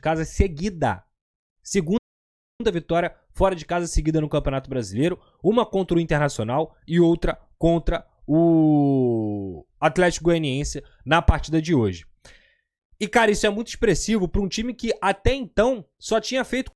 casa seguida. Segunda vitória fora de casa seguida no Campeonato Brasileiro. Uma contra o Internacional e outra contra o Atlético Goianiense na partida de hoje. E, cara, isso é muito expressivo para um time que até então só tinha feito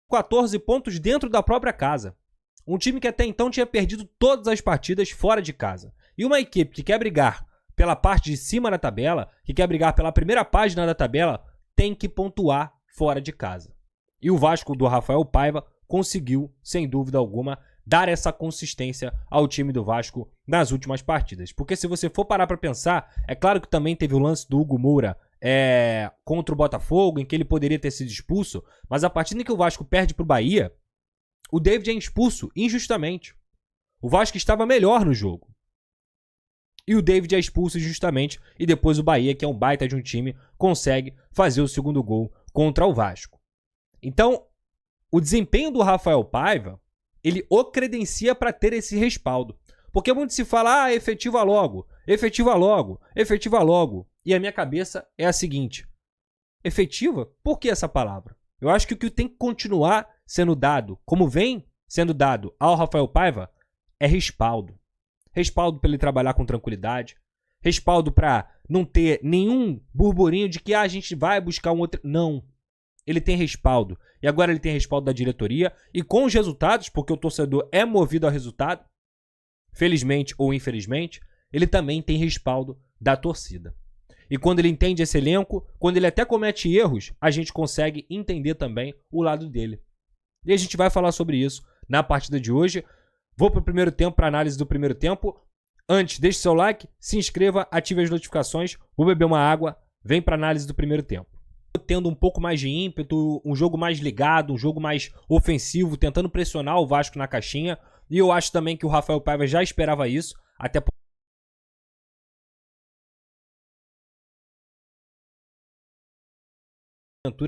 14 pontos dentro da própria casa. Um time que até então tinha perdido todas as partidas fora de casa. E uma equipe que quer brigar pela parte de cima da tabela, que quer brigar pela primeira página da tabela, tem que pontuar fora de casa. E o Vasco do Rafael Paiva conseguiu, sem dúvida alguma, dar essa consistência ao time do Vasco nas últimas partidas. Porque se você for parar para pensar, é claro que também teve o lance do Hugo Moura contra o Botafogo, em que ele poderia ter sido expulso, mas a partida em que o Vasco perde para o Bahia, o David é expulso injustamente. O Vasco estava melhor no jogo. E o David é expulso injustamente, e depois o Bahia, que é um baita de um time, consegue fazer o segundo gol contra o Vasco. Então, o desempenho do Rafael Paiva, ele o credencia para ter esse respaldo. Porque muito se fala, efetiva logo, efetiva logo, efetiva logo. E a minha cabeça é a seguinte: efetiva? Por que essa palavra? Eu acho que o que tem que continuar sendo dado, como vem sendo dado ao Rafael Paiva, é respaldo. Respaldo para ele trabalhar com tranquilidade. Respaldo para não ter nenhum burburinho de que a gente vai buscar um outro... Não. Ele tem respaldo. E agora ele tem respaldo da diretoria. E com os resultados, porque o torcedor é movido ao resultado, felizmente ou infelizmente, ele também tem respaldo da torcida. E quando ele entende esse elenco, quando ele até comete erros, a gente consegue entender também o lado dele. E a gente vai falar sobre isso na partida de hoje. Vou para o primeiro tempo, para análise do primeiro tempo. Antes, deixe seu like, se inscreva, ative as notificações. Vou beber uma água, vem para análise do primeiro tempo. Tendo um pouco mais de ímpeto, um jogo mais ligado, um jogo mais ofensivo, tentando pressionar o Vasco na caixinha. E eu acho também que o Rafael Paiva já esperava isso, até porque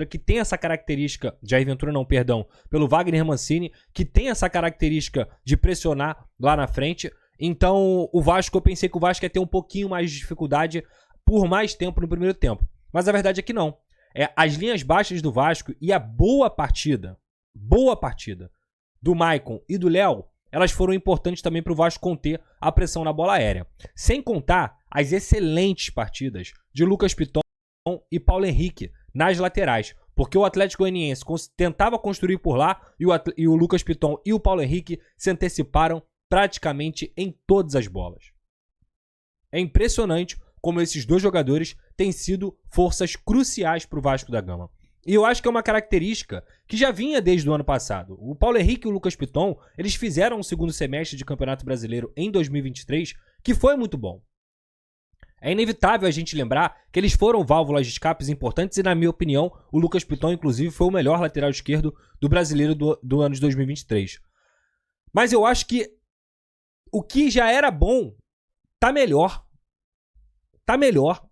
que tem essa característica, Jair Ventura não, perdão, pelo Wagner Mancini, que tem essa característica de pressionar lá na frente. Então o Vasco, eu pensei que o Vasco ia ter um pouquinho mais de dificuldade por mais tempo no primeiro tempo. Mas a verdade é que não. As linhas baixas do Vasco e a boa partida do Maicon e do Léo, elas foram importantes também para o Vasco conter a pressão na bola aérea. Sem contar as excelentes partidas de Lucas Piton e Paulo Henrique nas laterais, porque o Atlético Goianiense tentava construir por lá e o Lucas Piton e o Paulo Henrique se anteciparam praticamente em todas as bolas. É impressionante como esses dois jogadores têm sido forças cruciais para o Vasco da Gama. E eu acho que é uma característica que já vinha desde o ano passado. O Paulo Henrique e o Lucas Piton, eles fizeram um segundo semestre de Campeonato Brasileiro em 2023, que foi muito bom. É inevitável a gente lembrar que eles foram válvulas de escapes importantes e, na minha opinião, o Lucas Piton, inclusive, foi o melhor lateral esquerdo do brasileiro do ano de 2023. Mas eu acho que o que já era bom tá melhor. Tá melhor.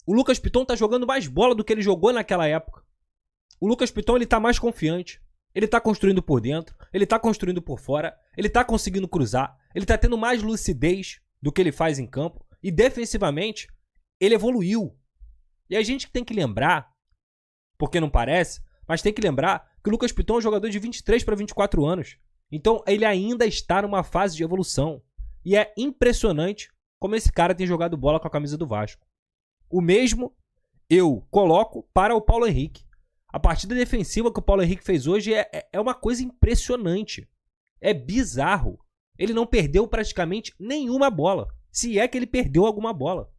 O Lucas Piton tá jogando mais bola do que ele jogou naquela época. O Lucas Piton, ele tá mais confiante. Ele tá construindo por dentro, ele tá construindo por fora, ele tá conseguindo cruzar, ele tá tendo mais lucidez do que ele faz em campo. E defensivamente, ele evoluiu. E a gente tem que lembrar, porque não parece, mas tem que lembrar que o Lucas Piton é um jogador de 23 para 24 anos. Então ele ainda está numa fase de evolução. E é impressionante como esse cara tem jogado bola com a camisa do Vasco. O mesmo eu coloco para o Paulo Henrique. A partida defensiva que o Paulo Henrique fez hoje é uma coisa impressionante. É bizarro. Ele não perdeu praticamente nenhuma bola. Se é que ele perdeu alguma bola.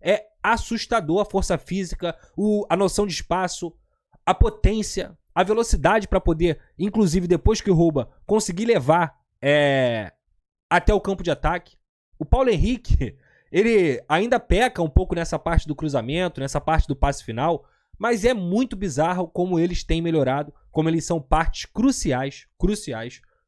É assustador a força física, a noção de espaço, a potência, a velocidade para poder, inclusive depois que rouba, conseguir levar até o campo de ataque. O Paulo Henrique, ele ainda peca um pouco nessa parte do cruzamento, nessa parte do passe final, mas é muito bizarro como eles têm melhorado, como eles são partes cruciais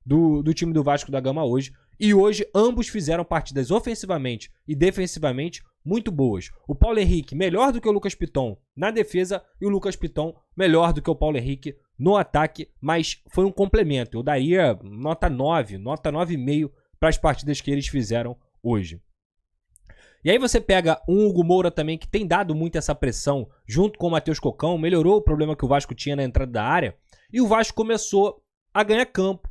do time do Vasco da Gama hoje. E hoje ambos fizeram partidas ofensivamente e defensivamente muito boas. O Paulo Henrique melhor do que o Lucas Piton na defesa e o Lucas Piton melhor do que o Paulo Henrique no ataque, mas foi um complemento. Eu daria nota 9, nota 9,5 para as partidas que eles fizeram hoje. E aí você pega um Hugo Moura também, que tem dado muito essa pressão, junto com o Matheus Cocão, melhorou o problema que o Vasco tinha na entrada da área, e o Vasco começou a ganhar campo,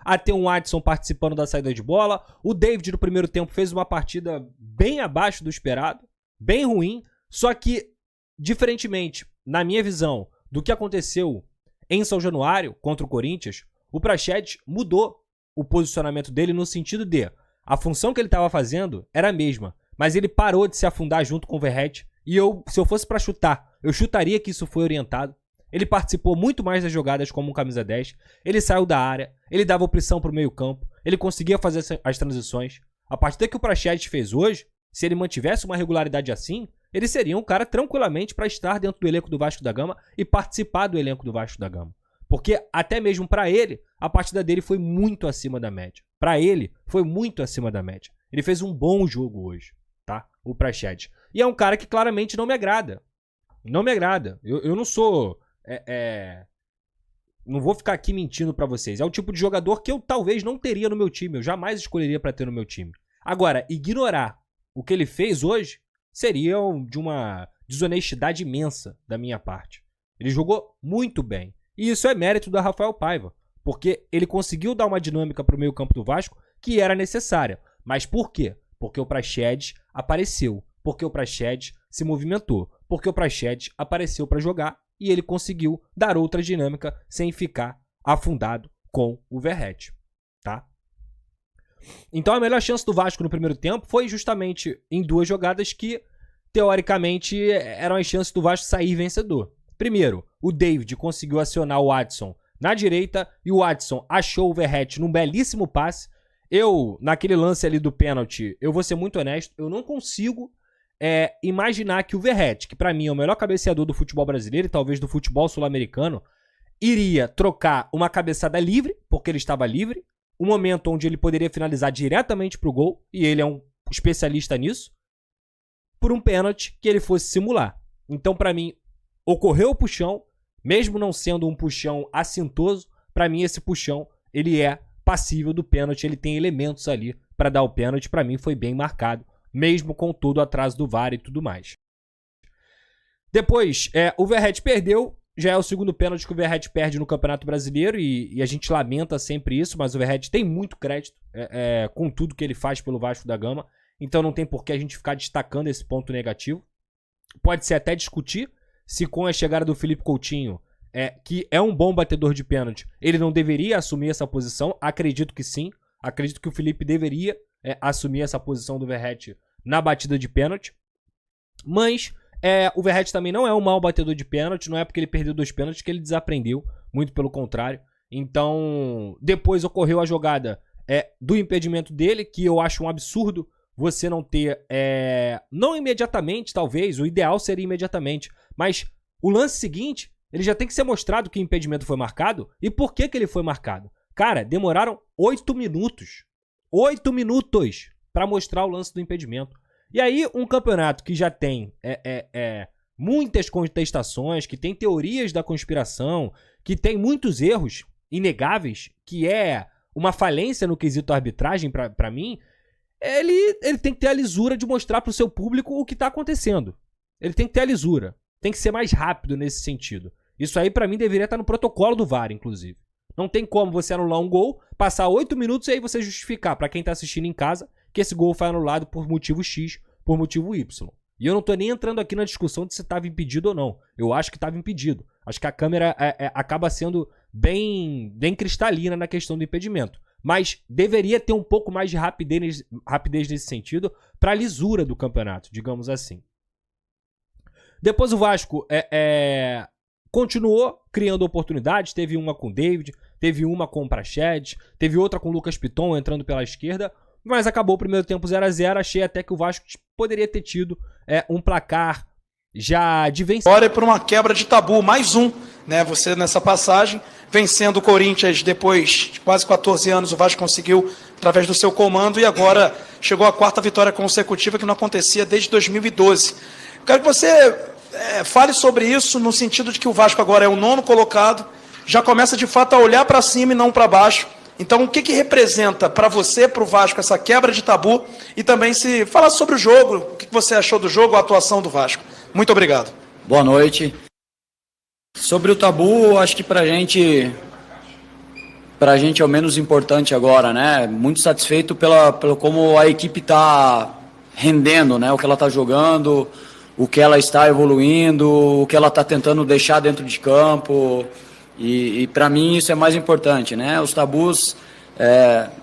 a ter um Adson participando da saída de bola. O David no primeiro tempo fez uma partida bem abaixo do esperado, bem ruim, só que, diferentemente, na minha visão, do que aconteceu em São Januário contra o Corinthians, o Praxedes mudou o posicionamento dele no sentido de a função que ele estava fazendo era a mesma, mas ele parou de se afundar junto com o Verratti, e se eu fosse para chutar, eu chutaria que isso foi orientado. Ele participou muito mais das jogadas como um camisa 10, ele saiu da área, ele dava opção pro meio campo, ele conseguia fazer as transições. A partida que o Praxedes fez hoje, se ele mantivesse uma regularidade assim, ele seria um cara tranquilamente para estar dentro do elenco do Vasco da Gama e participar do elenco do Vasco da Gama. Porque até mesmo para ele, a partida dele foi muito acima da média. Para ele, foi muito acima da média. Ele fez um bom jogo hoje, tá? O Praxedes. E é um cara que claramente não me agrada. Não me agrada. Eu não sou... Não vou ficar aqui mentindo pra vocês. É o tipo de jogador que eu talvez não teria no meu time. Eu jamais escolheria pra ter no meu time. Agora, ignorar o que ele fez hoje seria de uma desonestidade imensa da minha parte. Ele jogou muito bem. E isso é mérito do Rafael Paiva. Porque ele conseguiu dar uma dinâmica pro meio campo do Vasco que era necessária. Mas por quê? Porque o Praxedes apareceu. Porque o Praxedes se movimentou. Porque o Praxedes apareceu pra jogar. E ele conseguiu dar outra dinâmica sem ficar afundado com o Verratti, tá? Então a melhor chance do Vasco no primeiro tempo foi justamente em duas jogadas que, teoricamente, eram as chances do Vasco sair vencedor. Primeiro, o David conseguiu acionar o Adson na direita e o Adson achou o Verratti num belíssimo passe. Naquele lance ali do pênalti, eu vou ser muito honesto, eu não consigo... imaginar que o Verratti, que pra mim é o melhor cabeceador do futebol brasileiro e talvez do futebol sul-americano, iria trocar uma cabeçada livre, porque ele estava livre, um momento onde ele poderia finalizar diretamente pro gol, e ele é um especialista nisso, por um pênalti que ele fosse simular. Então, pra mim, ocorreu o puxão, mesmo não sendo um puxão assintoso, pra mim esse puxão, ele é passível do pênalti, ele tem elementos ali pra dar o pênalti, pra mim foi bem marcado, mesmo com todo o atraso do VAR e tudo mais. Depois, o Verratti perdeu, já é o segundo pênalti que o Verratti perde no Campeonato Brasileiro e a gente lamenta sempre isso, mas o Verratti tem muito crédito com tudo que ele faz pelo Vasco da Gama, então não tem por que a gente ficar destacando esse ponto negativo. Pode-se até discutir se com a chegada do Felipe Coutinho, que é um bom batedor de pênalti, ele não deveria assumir essa posição. Acredito que sim, acredito que o Felipe deveria assumir essa posição do Verratti na batida de pênalti. Mas o Verratti também não é um mau batedor de pênalti, não é porque ele perdeu 2 pênaltis que ele desaprendeu, muito pelo contrário. Então, depois ocorreu a jogada do impedimento dele, que eu acho um absurdo você não ter, não imediatamente, talvez, o ideal seria imediatamente, mas o lance seguinte, ele já tem que ser mostrado que o impedimento foi marcado e por que ele foi marcado. Cara, demoraram 8 minutos. 8 minutos para mostrar o lance do impedimento. E aí, um campeonato que já tem muitas contestações, que tem teorias da conspiração, que tem muitos erros inegáveis, que é uma falência no quesito arbitragem para mim, ele tem que ter a lisura de mostrar para o seu público o que está acontecendo. Ele tem que ter a lisura. Tem que ser mais rápido nesse sentido. Isso aí, para mim, deveria estar no protocolo do VAR, inclusive. Não tem como você anular um gol, passar 8 minutos e aí você justificar para quem tá assistindo em casa que esse gol foi anulado por motivo X, por motivo Y. E eu não tô nem entrando aqui na discussão de se estava impedido ou não. Eu acho que estava impedido. Acho que a câmera acaba sendo bem cristalina na questão do impedimento. Mas deveria ter um pouco mais de rapidez nesse sentido para a lisura do campeonato, digamos assim. Depois o Vasco continuou criando oportunidades, teve uma com o David, teve uma com o Praxedes, teve outra com o Lucas Piton entrando pela esquerda, mas acabou o primeiro tempo 0-0, achei até que o Vasco poderia ter tido um placar já de vencer. Agora é por uma quebra de tabu, mais um, né? Você nessa passagem, vencendo o Corinthians depois de quase 14 anos, o Vasco conseguiu através do seu comando e agora chegou à 4ª vitória consecutiva que não acontecia desde 2012. Quero que você fale sobre isso no sentido de que o Vasco agora é o 9º colocado, já começa de fato a olhar para cima e não para baixo, Então, o que representa para você, para o Vasco, essa quebra de tabu? E também se falar sobre o jogo, o que você achou do jogo, a atuação do Vasco. Muito obrigado. Boa noite. Sobre o tabu, acho que pra gente é o menos importante agora, né? Muito satisfeito pelo como a equipe está rendendo, né? O que ela está jogando, o que ela está evoluindo, o que ela está tentando deixar dentro de campo. E para mim isso é mais importante, né? Os tabus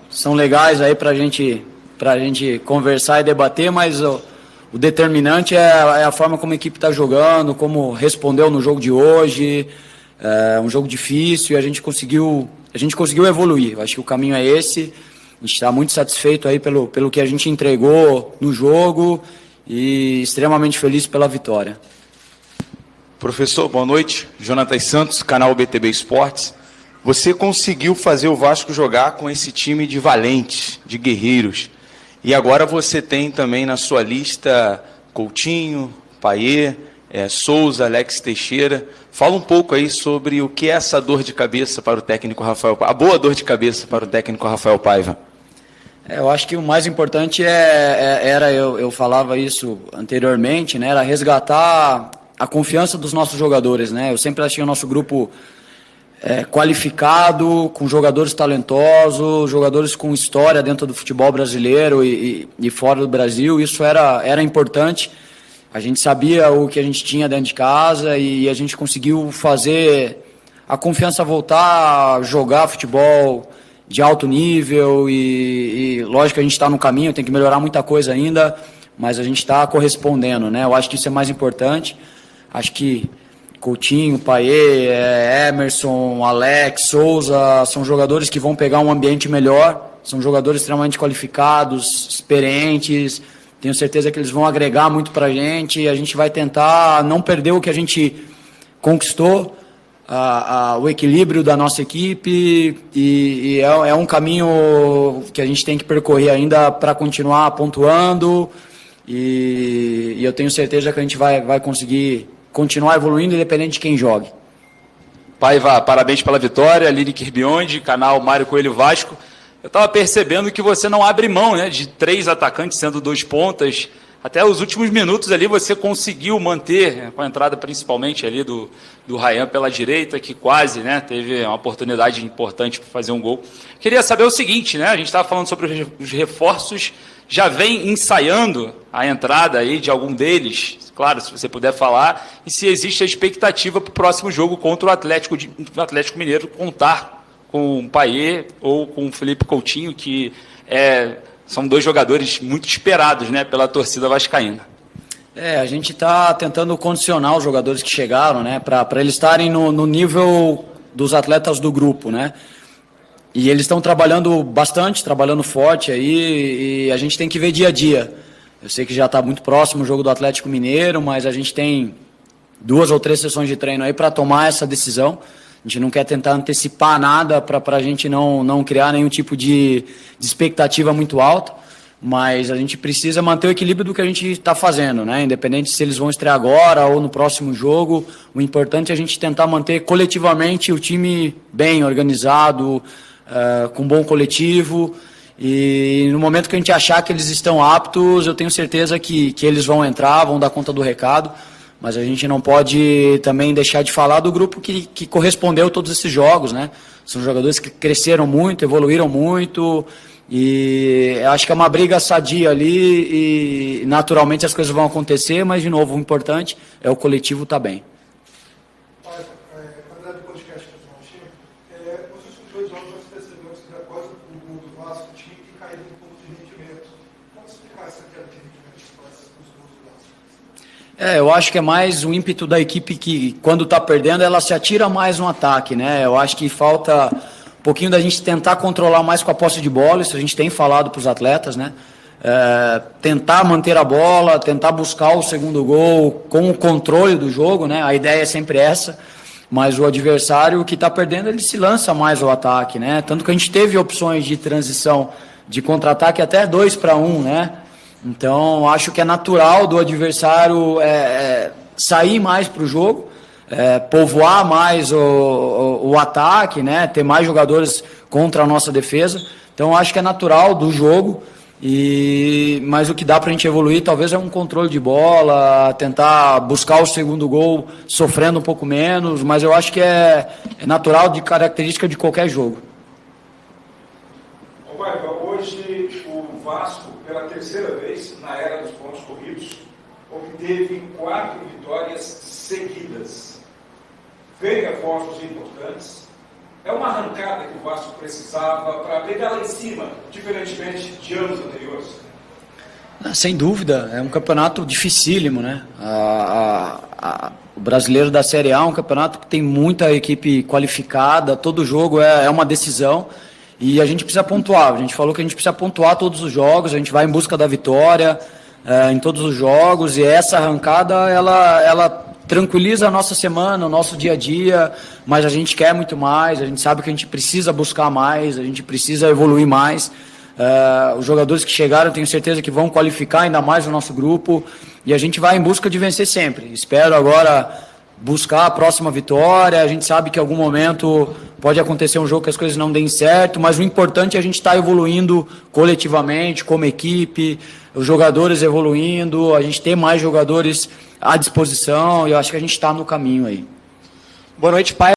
são legais aí pra gente conversar e debater, mas o determinante é a forma como a equipe está jogando, como respondeu no jogo de hoje. É um jogo difícil e a gente conseguiu evoluir. Eu acho que o caminho é esse. A gente está muito satisfeito aí pelo que a gente entregou no jogo e extremamente feliz pela vitória. Professor, boa noite. Jonatas Santos, canal BTB Esportes. Você conseguiu fazer o Vasco jogar com esse time de valentes, de guerreiros. E agora você tem também na sua lista Coutinho, Payet, Souza, Alex Teixeira. Fala um pouco aí sobre o que é essa dor de cabeça para o técnico Rafael Paiva, a boa dor de cabeça para o técnico Rafael Paiva. Eu acho que o mais importante eu falava isso anteriormente, né, era resgatar a confiança dos nossos jogadores, né? Eu sempre achei o nosso grupo qualificado, com jogadores talentosos, jogadores com história dentro do futebol brasileiro e fora do Brasil. Isso era importante. A gente sabia o que a gente tinha dentro de casa e a gente conseguiu fazer a confiança voltar a jogar futebol de alto nível e lógico que a gente está no caminho, tem que melhorar muita coisa ainda, mas a gente está correspondendo, né? Eu acho que isso é mais importante. Acho que Coutinho, Payet, Emerson, Alex, Souza são jogadores que vão pegar um ambiente melhor, são jogadores extremamente qualificados, experientes. Tenho certeza que eles vão agregar muito para a gente vai tentar não perder o que a gente conquistou, o equilíbrio da nossa equipe e é um caminho que a gente tem que percorrer ainda para continuar pontuando e eu tenho certeza que a gente vai conseguir continuar evoluindo independente de quem jogue. Paiva, parabéns pela vitória. Lili Kirbionde, canal Mário Coelho Vasco. Eu estava percebendo que você não abre mão, né, de 3 atacantes sendo 2 pontas. Até os últimos minutos ali você conseguiu manter, com a entrada principalmente ali do Ryan pela direita, que quase, né, teve uma oportunidade importante para fazer um gol. Queria saber o seguinte, né, a gente estava falando sobre os reforços, já vem ensaiando a entrada aí de algum deles, claro, se você puder falar, e se existe a expectativa para o próximo jogo contra o Atlético Mineiro contar com o Payet ou com o Felipe Coutinho, que são 2 jogadores muito esperados, né, pela torcida vascaína. A gente está tentando condicionar os jogadores que chegaram, né, para eles estarem no nível dos atletas do grupo, né? E eles estão trabalhando bastante, trabalhando forte aí, e a gente tem que ver dia a dia. Eu sei que já está muito próximo o jogo do Atlético Mineiro, mas a gente tem 2 ou 3 sessões de treino aí para tomar essa decisão. A gente não quer tentar antecipar nada para a gente não criar nenhum tipo de expectativa muito alta, mas a gente precisa manter o equilíbrio do que a gente está fazendo, né? Independente se eles vão estrear agora ou no próximo jogo, o importante é a gente tentar manter coletivamente o time bem organizado, com bom coletivo, e no momento que a gente achar que eles estão aptos, eu tenho certeza que eles vão entrar, vão dar conta do recado, mas a gente não pode também deixar de falar do grupo que correspondeu a todos esses jogos, né? São jogadores que cresceram muito, evoluíram muito, e acho que é uma briga sadia ali, e naturalmente as coisas vão acontecer, mas de novo, o importante é o coletivo estar bem. Eu acho que é mais o ímpeto da equipe que, quando está perdendo, ela se atira mais no ataque, né? Eu acho que falta um pouquinho da gente tentar controlar mais com a posse de bola, isso a gente tem falado para os atletas, né? Tentar manter a bola, tentar buscar o segundo gol com o controle do jogo, né? A ideia é sempre essa, mas o adversário que está perdendo, ele se lança mais ao ataque, né? Tanto que a gente teve opções de transição, de contra-ataque até 2-1, né? Então, acho que é natural do adversário sair mais para o jogo, povoar mais o ataque, né? Ter mais jogadores contra a nossa defesa. Então acho que é natural do jogo. Mas o que dá para a gente evoluir talvez é um controle de bola, tentar buscar o segundo gol sofrendo um pouco menos, mas eu acho que é natural, de característica de qualquer jogo. Hoje o Vasco, pela terceira vez na era dos pontos corridos, obteve 4 vitórias seguidas. Veio reforços importantes. É uma arrancada que o Vasco precisava para pegar lá em cima, diferentemente de anos anteriores? Sem dúvida, é um campeonato dificílimo, né? O brasileiro da Série A é um campeonato que tem muita equipe qualificada, todo jogo é uma decisão e a gente precisa pontuar. A gente falou que a gente precisa pontuar todos os jogos, a gente vai em busca da vitória em todos os jogos, e essa arrancada, ela tranquiliza a nossa semana, o nosso dia a dia, mas a gente quer muito mais, a gente sabe que a gente precisa buscar mais, a gente precisa evoluir mais. Os jogadores que chegaram, eu tenho certeza que vão qualificar ainda mais o nosso grupo, e a gente vai em busca de vencer sempre. Espero agora buscar a próxima vitória. A gente sabe que em algum momento pode acontecer um jogo que as coisas não deem certo, mas o importante é a gente estar evoluindo coletivamente, como equipe, os jogadores evoluindo, a gente ter mais jogadores à disposição, e eu acho que a gente está no caminho aí. Boa noite, pai.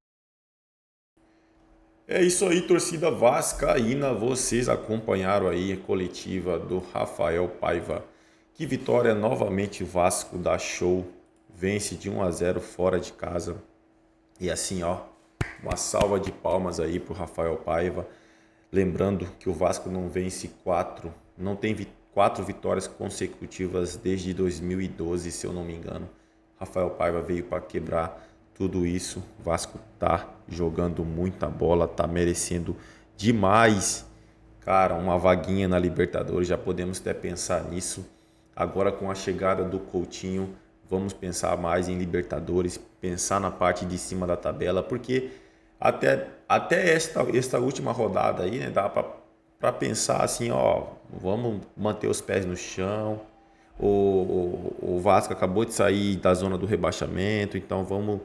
É isso aí, torcida vascaína, vocês acompanharam aí a coletiva do Rafael Paiva. Que vitória novamente, o Vasco dá show, vence de 1-0 fora de casa. E assim, ó, uma salva de palmas aí pro Rafael Paiva. Lembrando que o Vasco não vence não tem 4 vitórias consecutivas desde 2012, se eu não me engano. Rafael Paiva veio para quebrar tudo isso. O Vasco tá jogando muita bola, tá merecendo demais, cara, uma vaguinha na Libertadores. Já podemos até pensar nisso. Agora, com a chegada do Coutinho, vamos pensar mais em Libertadores, pensar na parte de cima da tabela, porque até esta última rodada aí, né, dá para pensar assim, ó, vamos manter os pés no chão. O Vasco acabou de sair da zona do rebaixamento, então vamos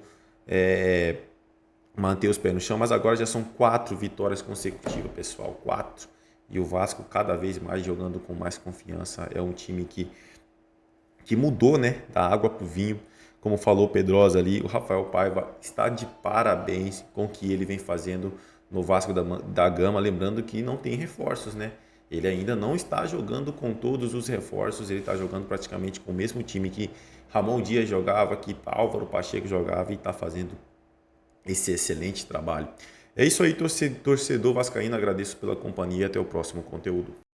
manter os pés no chão. Mas agora já são 4 vitórias consecutivas, pessoal, 4. E o Vasco cada vez mais jogando com mais confiança. É um time que mudou, né, da água para o vinho. Como falou o Pedrosa ali, o Rafael Paiva está de parabéns com o que ele vem fazendo no Vasco da Gama. Lembrando que não tem reforços, né? Ele ainda não está jogando com todos os reforços. Ele está jogando praticamente com o mesmo time que Ramon Dias jogava, que Álvaro Pacheco jogava, e está fazendo esse excelente trabalho. É isso aí, torcedor vascaíno. Agradeço pela companhia. Até o próximo conteúdo.